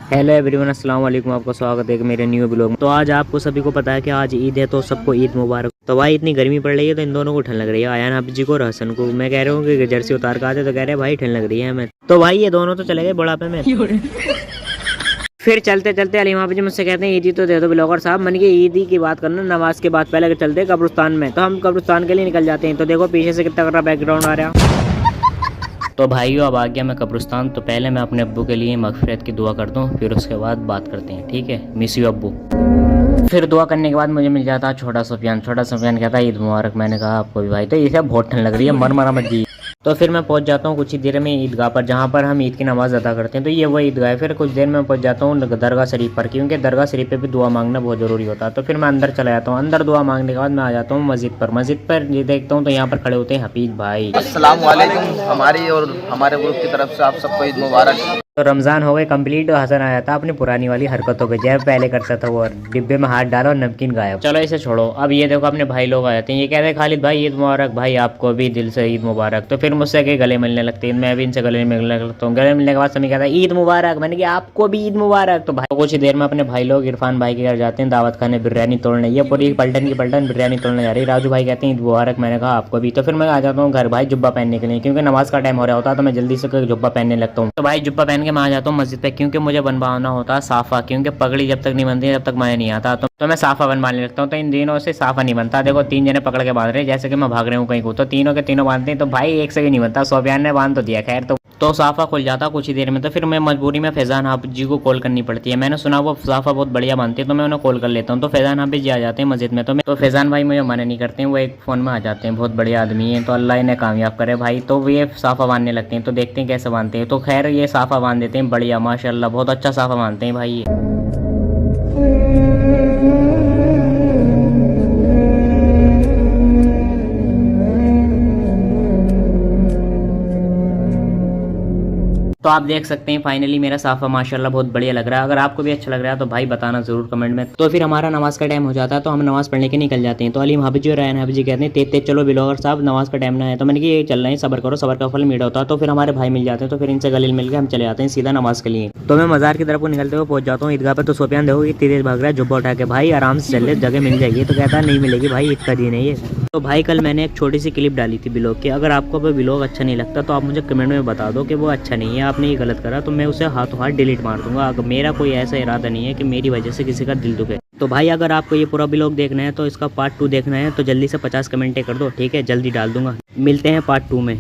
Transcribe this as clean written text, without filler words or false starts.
Hello everyone, अस्सलाम वालेकुम। आपका स्वागत है मेरे न्यू ब्लॉग में। तो आज आपको सभी को पता है कि आज ईद है, तो सबको ईद मुबारक। तो भाई इतनी गर्मी पड़ रही है तो इन दोनों को ठंड लग रही है, आयान आप जी को और हसन को। मैं कह रहा हूँ कि जर्सी उतार के आते तो कह रहे भाई ठंड लग रही है हमें। तो भाई ये दोनों तो चले गए बुढ़ापे में। फिर चलते चलते अली आप जी मुझसे कहते हैं ईदी तो दे दो ब्लॉगर साहब। मन की ईदी की बात करना, नमाज के बाद पहले चलते कब्रिस्तान में। तो हम कब्रिस्तान के लिए निकल जाते हैं। तो देखो पीछे से कितना बड़ा बैकग्राउंड आ रहा। तो भाइयों अब आ गया मैं कब्रिस्तान। तो पहले मैं अपने अब्बू के लिए मगफिरत की दुआ कर दूं, फिर उसके बाद बात करते हैं, ठीक है। मिस यू अब्बू। फिर दुआ करने के बाद मुझे मिल जाता छोटा सुफियान कहता ईद मुबारक। मैंने कहा आपको भी भाई। तो ये सब बहुत ठंड लग रही है, मर मत जी। तो फिर मैं पहुंच जाता हूँ कुछ ही देर में ईदगाह पर, जहाँ पर हम ईद की नमाज अदा करते हैं। तो ये वो ईदगाह है। फिर कुछ देर में पहुंच जाता हूँ दरगाह शरीफ पर, क्योंकि दरगाह शरीफ पे भी दुआ मांगना बहुत ज़रूरी होता है। तो फिर मैं अंदर चला जाता हूँ। अंदर दुआ मांगने के बाद मैं आ जाता हूँ मस्जिद पर। मस्जिद पर ये देखता हूँ तो यहाँ पर खड़े होते हैं हफीज भाई। अस्सलाम वालेकुम। हमारी और हमारे ग्रुप की तरफ से आप सबको ईद मुबारक। तो रमज़ान हो गए कंप्लीट। हसन आया था अपनी पुरानी वाली हरकतों पे, जैब पहले करता था वो, डिब्बे में हाथ डालो और नमकीन गायब। चलो इसे छोड़ो, अब ये देखो अपने भाई लोग आ जाते हैं। ये कहते हैं खालिद भाई ईद मुबारक। भाई आपको भी दिल से ईद मुबारक। तो फिर मुझसे के गले मिलने लगते हैं। मैं भी इनसे गले मिलने लगता हूँ। गले मिलने के बाद सभी कहता है ईद मुबारक। मैंने कहा आपको भी ईद मुबारक। तो भाई कुछ ही देर में अपने भाई लोग इरफान भाई के घर जाते हैं दावत खाने, बिरयानी तोड़ने। ये पूरी पलटन की पलटन बिरयानी तोड़ने जा रही है। राजू भाई कहते हैं ईद मुबारक। मैंने कहा आपको भी। तो फिर मैं आ जाता हूँ घर भाई जुब्बा पहनने के लिए, क्योंकि नमाज का टाइम हो रहा होता है। तो मैं जल्दी से जुब्बा पहनने लगता हूँ। तो भाई जुब्बा पहन के मैं आ जाता हूँ मस्जिद, क्योंकि मुझे बनवाना होता है साफा, क्योंकि पगड़ी जब तक नहीं बनती जब तक मैं नहीं आता। तो मैं साफा बनवाने लगता हूँ। तो इन दिनों से साफा नहीं बनता। देखो 3 जने पकड़ के बांध रहे हैं, जैसे कि मैं भाग रहा हूँ कहीं को। तो तीनों के तीनों बांधते हैं। तो भाई एक से भी नहीं बनता। सोफियान ने बांध तो दिया खैर। तो साफा खुल जाता कुछ ही देर में। तो फिर मैं मजबूरी में फैजान हाफिज जी को कॉल करनी पड़ती है। मैंने सुना वो साफा बहुत बढ़िया बांधती है, तो मैं उन्हें कॉल कर लेता हूँ। तो फैजान हाफिज जी आ जाते हैं मस्जिद में। तो फैजान भाई मुझे मना नहीं करते हैं, वो एक फ़ोन में आ जाते हैं। बहुत बढ़िया आदमी है, तो अल्लाह इन्हें कामयाब करे भाई। तो ये साफा बांधने लगते हैं। तो देखते हैं कैसे बांधते हैं। तो खैर ये साफा बांध देते हैं बढ़िया, माशाल्लाह बहुत अच्छा साफा बांधते हैं भाई ये। तो आप देख सकते हैं फाइनली मेरा साफा माशाल्लाह बहुत बढ़िया लग रहा है। अगर आपको भी अच्छा लग रहा है तो भाई बताना जरूर कमेंट में। तो फिर हमारा नमाज का टाइम हो जाता है, तो हम नमाज पढ़ने के निकल जाते हैं। तो अलीम हाफिज जी और रायन हाफिज जी कहते हैं तेज तेज चलो ब्लॉगर साहब, नमाज का टाइम ना है। तो मैंने कि ये चल रहे हैं, सबर करो, सबर का फल मीठा होता है। तो फिर हमारे भाई मिल जाते हैं। तो फिर इनसे गले मिल के हम चले जाते हैं सीधा नमाज के लिए। तो मैं मजार की तरफ को निकलते हुए पहुंच जाता हूँ ईदगाह पर। तो सोफियान देखो इतनी तेज भाग रहा है जुब्बा उठा के। भाई आराम से चल, जगह मिल जाएगी। तो कहता है नहीं मिलेगी भाई, ईद का दिन है ये। तो भाई कल मैंने एक छोटी सी क्लिप डाली थी ब्लॉग की। अगर आपको वो ब्लॉग अच्छा नहीं लगता तो आप मुझे कमेंट में बता दो कि वो अच्छा नहीं है, आपने ये गलत करा, तो मैं उसे हाथों हाथ डिलीट मार दूंगा। अगर मेरा कोई ऐसा इरादा नहीं है कि मेरी वजह से किसी का दिल दुखे। तो भाई अगर आपको ये पूरा ब्लॉग देखना है, तो इसका पार्ट 2 देखना है, तो जल्दी से 50 कमेंटें कर दो, ठीक है। जल्दी डाल दूंगा। मिलते हैं पार्ट 2 में।